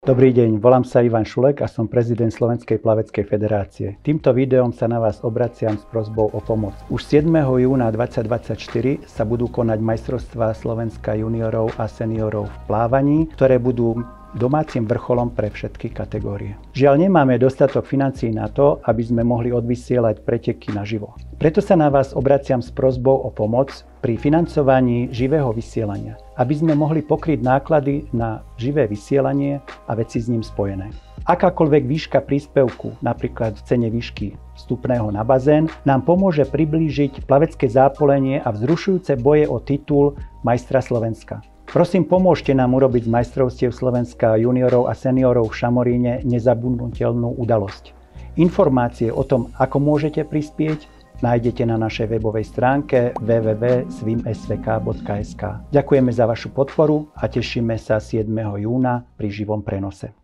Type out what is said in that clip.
Dobrý deň, volám sa Ivan Šulek a som prezident Slovenskej plaveckej federácie. Týmto videom sa na vás obraciam s prosbou o pomoc. Už 7. júna 2024 sa budú konať majstrovstvá Slovenska juniorov a seniorov v plávaní, ktoré budú domácim vrcholom pre všetky kategórie. Žiaľ, nemáme dostatok financií na to, aby sme mohli odvysielať preteky naživo. Preto sa na vás obraciam s prosbou o pomoc pri financovaní živého vysielania, aby sme mohli pokryť náklady na živé vysielanie a veci s ním spojené. Akákoľvek výška príspevku, napríklad v cene výšky vstupného na bazén, nám pomôže priblížiť plavecké zápolenie a vzrušujúce boje o titul majstra Slovenska. Prosím, pomôžte nám urobiť z majstrovstiev Slovenska juniorov a seniorov v Šamoríne nezabudnutelnú udalosť. Informácie o tom, ako môžete prispieť, nájdete na našej webovej stránke www.swimsvk.sk. Ďakujeme za vašu podporu a tešíme sa 7. júna pri živom prenose.